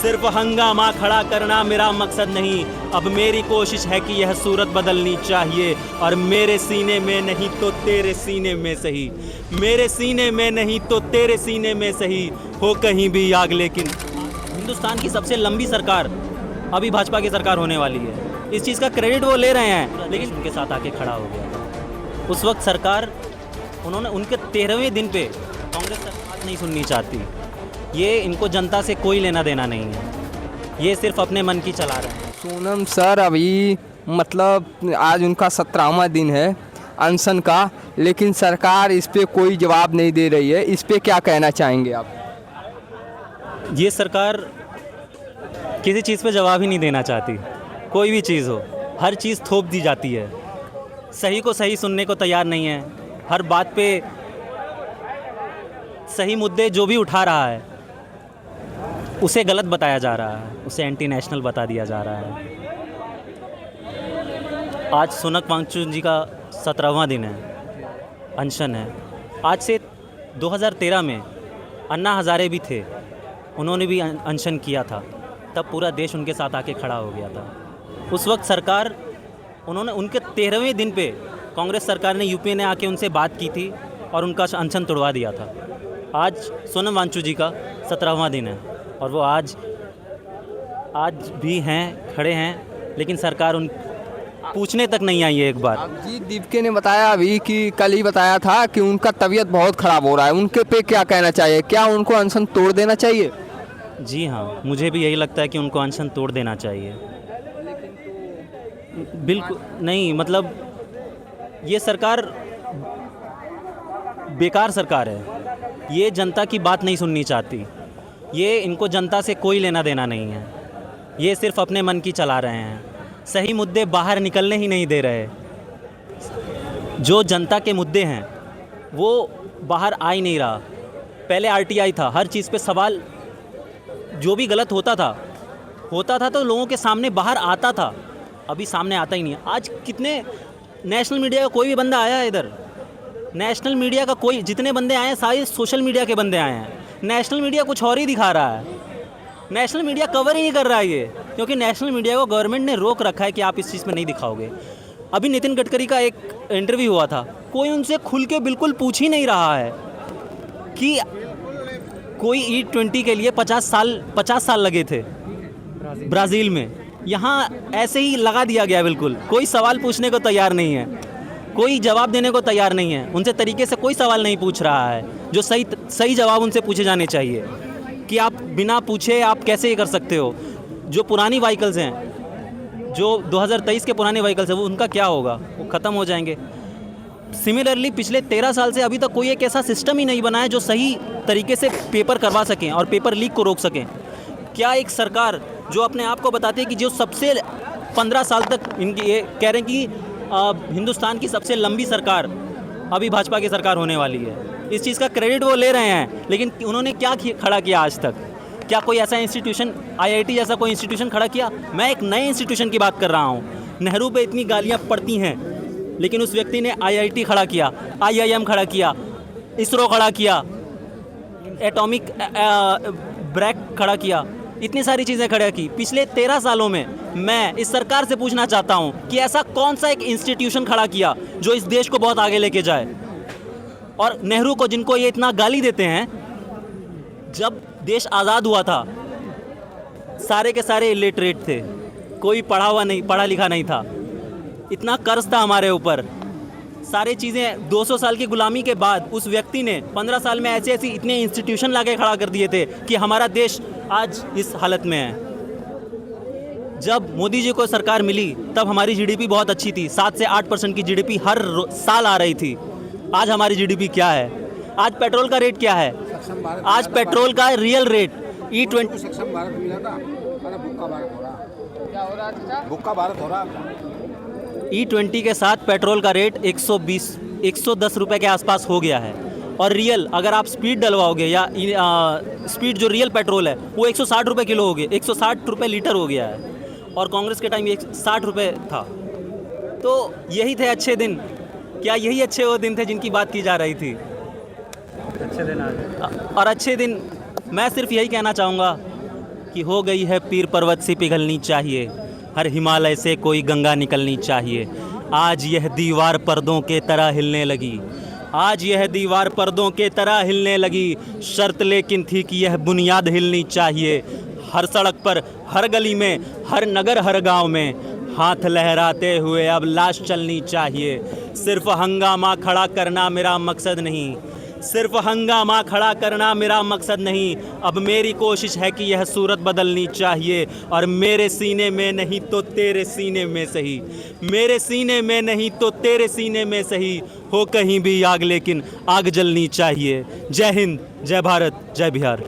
सिर्फ हंगामा खड़ा करना मेरा मकसद नहीं, अब मेरी कोशिश है कि यह सूरत बदलनी चाहिए। और मेरे सीने में नहीं तो तेरे सीने में सही, मेरे सीने में नहीं तो तेरे सीने में सही हो कहीं भी आग। लेकिन हिंदुस्तान की सबसे लंबी सरकार अभी भाजपा की सरकार होने वाली है, इस चीज़ का क्रेडिट वो ले रहे हैं, लेकिन उनके साथ आके खड़ा हो गया था। उस वक्त सरकार उन्होंने उनके 13वें दिन पे कांग्रेस सरकार नहीं सुननी चाहती। ये इनको जनता से कोई लेना देना नहीं है, ये सिर्फ अपने मन की चला रहे हैं। सोनम सर अभी मतलब आज उनका 17वां दिन है अनशन का, लेकिन सरकार इस पे कोई जवाब नहीं दे रही है। इस पे क्या कहना चाहेंगे आप? ये सरकार किसी चीज़ पे जवाब ही नहीं देना चाहती। कोई भी चीज़ हो, हर चीज़ थोप दी जाती है, सही को सही सुनने को तैयार नहीं है। हर बात पे सही मुद्दे जो भी उठा रहा है उसे गलत बताया जा रहा है, उसे एंटी नेशनल बता दिया जा रहा है। आज सोनम वांगचुक जी का 17वां दिन है, अनशन है। आज से 2013 में अन्ना हज़ारे भी थे, उन्होंने भी अनशन किया था, तब पूरा देश उनके साथ आके खड़ा हो गया था। उस वक्त सरकार उन्होंने उनके 13वें दिन पे कांग्रेस सरकार ने यूपी ने आके उनसे बात की थी और उनका अनशन तोड़वा दिया था। आज सोनम वांगचुक जी का 17वां दिन है और वो आज भी हैं, खड़े हैं, लेकिन सरकार उन पूछने तक नहीं आई है एक बार। जी दीपके ने बताया अभी कि कल ही बताया था कि उनका तबीयत बहुत ख़राब हो रहा है, उनके पे क्या कहना चाहिए? क्या उनको अनशन तोड़ देना चाहिए? जी हाँ, मुझे भी यही लगता है कि उनको अनशन तोड़ देना चाहिए। बिल्कुल नहीं, मतलब ये सरकार बेकार सरकार है, ये जनता की बात नहीं सुननी चाहती। ये इनको जनता से कोई लेना देना नहीं है, ये सिर्फ अपने मन की चला रहे हैं, सही मुद्दे बाहर निकलने ही नहीं दे रहे। जो जनता के मुद्दे हैं वो बाहर आ ही नहीं रहा। पहले आरटीआई था, हर चीज़ पे सवाल, जो भी गलत होता था तो लोगों के सामने बाहर आता था, अभी सामने आता ही नहीं है। आज कितने नेशनल मीडिया का कोई भी बंदा आया है इधर, नेशनल मीडिया का कोई, जितने बंदे आए हैं सारे सोशल मीडिया के बंदे आए हैं। नेशनल मीडिया कुछ और ही दिखा रहा है, नेशनल मीडिया कवर ही नहीं कर रहा है ये, क्योंकि नेशनल मीडिया को गवर्नमेंट ने रोक रखा है कि आप इस चीज़ में नहीं दिखाओगे। अभी नितिन गडकरी का एक इंटरव्यू हुआ था, कोई उनसे खुल के बिल्कुल पूछ ही नहीं रहा है कि कोई E20 के लिए 50 साल लगे थे ब्राज़ील में, यहाँ ऐसे ही लगा दिया गया। बिल्कुल कोई सवाल पूछने को तैयार नहीं है, कोई जवाब देने को तैयार नहीं है, उनसे तरीके से कोई सवाल नहीं पूछ रहा है जो सही जवाब उनसे पूछे जाने चाहिए कि आप बिना पूछे आप कैसे ये कर सकते हो। जो पुरानी व्हीकल्स हैं, जो 2023 के पुराने व्हीकल्स हैं, वो उनका क्या होगा? वो ख़त्म हो जाएंगे। सिमिलरली पिछले 13 साल से अभी तक कोई एक ऐसा सिस्टम ही नहीं बना है जो सही तरीके से पेपर करवा सकें और पेपर लीक को रोक सकें। क्या एक सरकार जो अपने आप को बताती है कि जो सबसे 15 साल तक इनकी ये कह रहे हैं कि हिंदुस्तान की सबसे लंबी सरकार अभी भाजपा की सरकार होने वाली है, इस चीज़ का क्रेडिट वो ले रहे हैं, लेकिन उन्होंने क्या खड़ा किया आज तक? क्या कोई ऐसा इंस्टीट्यूशन, IIT जैसा कोई इंस्टीट्यूशन खड़ा किया? मैं एक नए इंस्टीट्यूशन की बात कर रहा हूँ। नेहरू पे इतनी गालियाँ पड़ती हैं, लेकिन उस व्यक्ति ने IIT खड़ा किया, IIM खड़ा किया, इसरो खड़ा किया, एटॉमिक ब्रेक खड़ा किया, इतनी सारी चीज़ें खड़ा की पिछले 13 सालों में। मैं इस सरकार से पूछना चाहता हूँ कि ऐसा कौन सा एक इंस्टीट्यूशन खड़ा किया जो इस देश को बहुत आगे लेके जाए? और नेहरू को, जिनको ये इतना गाली देते हैं, जब देश आज़ाद हुआ था सारे के सारे इलिटरेट थे, कोई पढ़ा लिखा नहीं था, इतना कर्ज था हमारे ऊपर, सारी चीज़ें 200 साल की गुलामी के बाद उस व्यक्ति ने 15 साल में ऐसे इतने इंस्टीट्यूशन लाके खड़ा कर दिए थे कि हमारा देश आज इस हालत में है। जब मोदी जी को सरकार मिली तब हमारी GDP बहुत अच्छी थी, 7 से 8% की GDP हर साल आ रही थी। आज हमारी GDP क्या है? आज पेट्रोल का रेट क्या है? आज पेट्रोल का रियल रेट E20 सक्षम भारत मिला था, भूखा भारत हो रहा। क्या हो रहा है? भूखा भारत हो रहा। E20 के साथ पेट्रोल का रेट 110 रुपये के आसपास हो गया है, और रियल अगर आप स्पीड डलवाओगे या स्पीड जो रियल पेट्रोल है वो 160 रुपये किलो हो गया, 160 रुपये लीटर हो गया है, और कांग्रेस के टाइम 60 रुपये था। तो यही थे अच्छे दिन। क्या यही अच्छे वो दिन थे जिनकी बात की जा रही थी? अच्छे दिन आ गए। और अच्छे दिन, मैं सिर्फ यही कहना चाहूँगा कि हो गई है पीर पर्वत सी पिघलनी चाहिए, हर हिमालय से कोई गंगा निकलनी चाहिए। आज यह दीवार पर्दों के तरह हिलने लगी, आज यह दीवार पर्दों के तरह हिलने लगी। शर्त लेकिन थी कि यह बुनियाद हिलनी चाहिए। हर सड़क पर, हर गली में, हर नगर, हर गांव में हाथ लहराते हुए अब लाश चलनी चाहिए। सिर्फ हंगामा खड़ा करना मेरा मकसद नहीं, सिर्फ हंगामा खड़ा करना मेरा मकसद नहीं। अब मेरी कोशिश है कि यह सूरत बदलनी चाहिए, और मेरे सीने में नहीं तो तेरे सीने में सही, मेरे सीने में नहीं तो तेरे सीने में सही। हो कहीं भी आग लेकिन आग जलनी चाहिए। जय हिंद, जय भारत, जय बिहार।